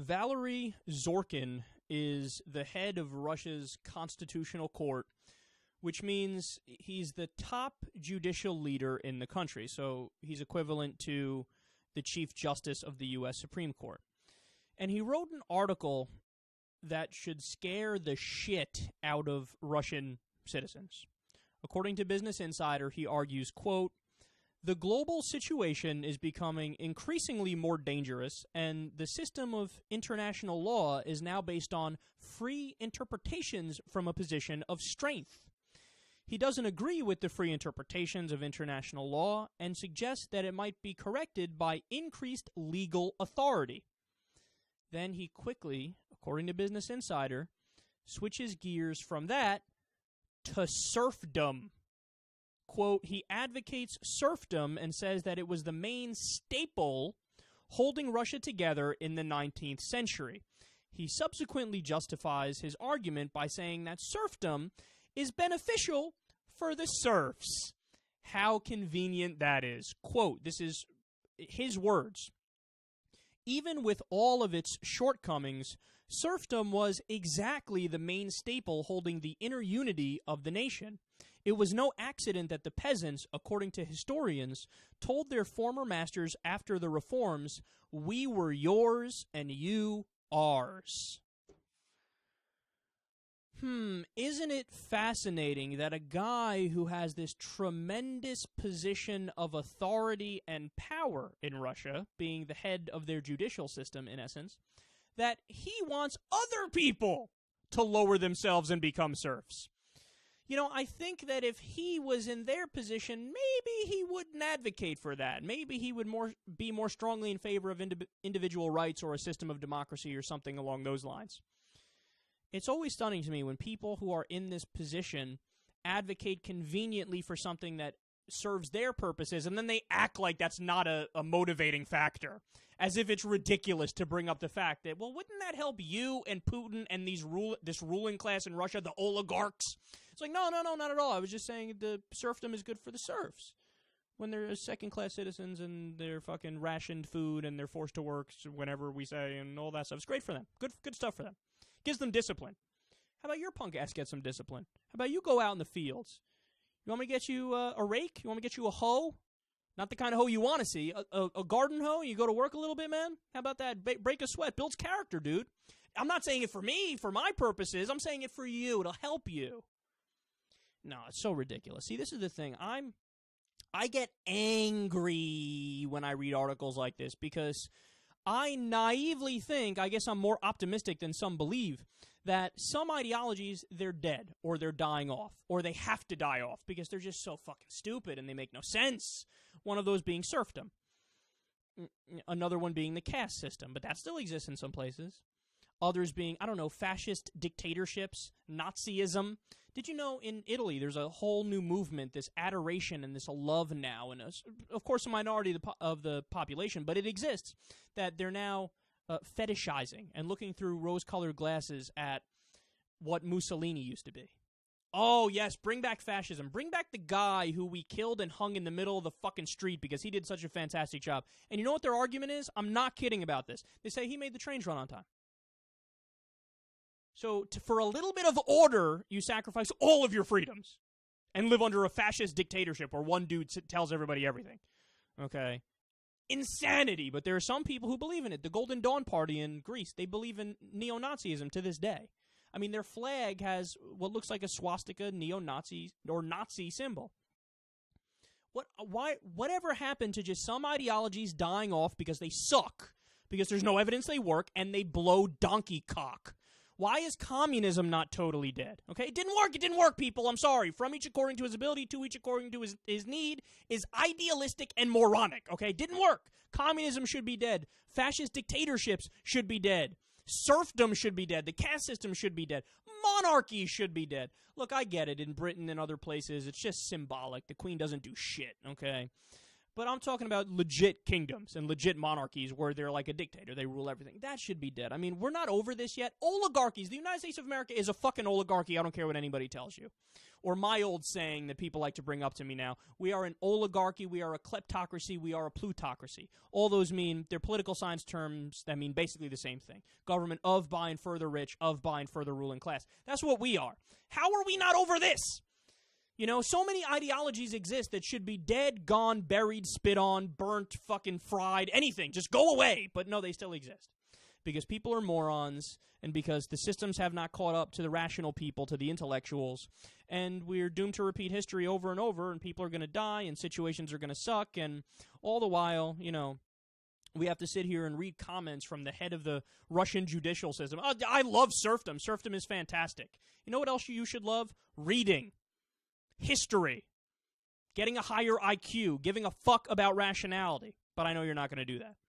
Valery Zorkin is the head of Russia's constitutional court, which means he's the top judicial leader in the country. So he's equivalent to the Chief Justice of the U.S. Supreme Court. And he wrote an article that should scare the shit out of Russian citizens. According to Business Insider, he argues, quote, "The global situation is becoming increasingly more dangerous, and the system of international law is now based on free interpretations from a position of strength. He doesn't agree with the free interpretations of international law and suggests that it might be corrected by increased legal authority." Then he quickly, according to Business Insider, switches gears from that to serfdom. Quote, he advocates serfdom and says that it was the main staple holding Russia together in the 19th century. He subsequently justifies his argument by saying that serfdom is beneficial for the serfs. How convenient that is. Quote, this is his words. Even with all of its shortcomings, serfdom was exactly the main staple holding the inner unity of the nation. It was no accident that the peasants, according to historians, told their former masters after the reforms, "We were yours and you ours." Isn't it fascinating that a guy who has this tremendous position of authority and power in Russia, being the head of their judicial system in essence, that he wants other people to lower themselves and become serfs? You know, I think that if he was in their position, maybe he wouldn't advocate for that. Maybe he would be more strongly in favor of individual rights or a system of democracy or something along those lines. It's always stunning to me when people who are in this position advocate conveniently for something that serves their purposes, and then they act like that's not a motivating factor, as if it's ridiculous to bring up the fact that, well, wouldn't that help you and Putin and this ruling class in Russia, the oligarchs? It's like, no, not at all. I was just saying the serfdom is good for the serfs. When they're second-class citizens and they're fucking rationed food and they're forced to work whenever we say and all that stuff. It's great for them. Good stuff for them. Gives them discipline. How about your punk ass get some discipline? How about you go out in the fields? You want me to get you a rake? You want me to get you a hoe? Not the kind of hoe you want to see. A garden hoe? You go to work a little bit, man? How about that? Break a sweat. Builds character, dude. I'm not saying it for me, for my purposes. I'm saying it for you. It'll help you. No, it's so ridiculous. See, this is the thing. I get angry when I read articles like this because I naively think, I guess I'm more optimistic than some believe, that some ideologies, they're dead, or they're dying off, or they have to die off, because they're just so fucking stupid and they make no sense. One of those being serfdom. Another one being the caste system, but that still exists in some places. Others being, I don't know, fascist dictatorships, Nazism. Did you know in Italy there's a whole new movement, this adoration and this love now, and of course a minority of the population, but it exists, that they're now fetishizing and looking through rose-colored glasses at what Mussolini used to be. Oh, yes, bring back fascism. Bring back the guy who we killed and hung in the middle of the fucking street because he did such a fantastic job. And you know what their argument is? I'm not kidding about this. They say he made the trains run on time. So for a little bit of order, you sacrifice all of your freedoms and live under a fascist dictatorship where one dude tells everybody everything. Okay? Insanity, but there are some people who believe in it. The Golden Dawn Party in Greece, they believe in neo-Nazism to this day. I mean, their flag has what looks like a swastika, neo-Nazi, or Nazi symbol. Whatever happened to just some ideologies dying off because they suck, because there's no evidence they work, and they blow donkey cock? Why is communism not totally dead? Okay, it didn't work, people. I'm sorry. From each according to his ability, to each according to his need is idealistic and moronic. Okay, it didn't work. Communism should be dead. Fascist dictatorships should be dead. Serfdom should be dead. The caste system should be dead. Monarchy should be dead. Look, I get it. In Britain and other places, it's just symbolic. The Queen doesn't do shit, okay? But I'm talking about legit kingdoms and legit monarchies where they're like a dictator. They rule everything. That should be dead. I mean, we're not over this yet. Oligarchies. The United States of America is a fucking oligarchy. I don't care what anybody tells you. Or my old saying that people like to bring up to me now. We are an oligarchy. We are a kleptocracy. We are a plutocracy. All those mean, they're political science terms that mean basically the same thing. Government of, by, and for the rich, of, by, and for the ruling class. That's what we are. How are we not over this? You know, so many ideologies exist that should be dead, gone, buried, spit on, burnt, fucking fried, anything. Just go away. But no, they still exist. Because people are morons, and because the systems have not caught up to the rational people, to the intellectuals, and we're doomed to repeat history over and over, and people are going to die, and situations are going to suck, and all the while, you know, we have to sit here and read comments from the head of the Russian judicial system. Oh, I love serfdom. Serfdom is fantastic. You know what else you should love? Reading. History, getting a higher IQ, giving a fuck about rationality. But I know you're not going to do that.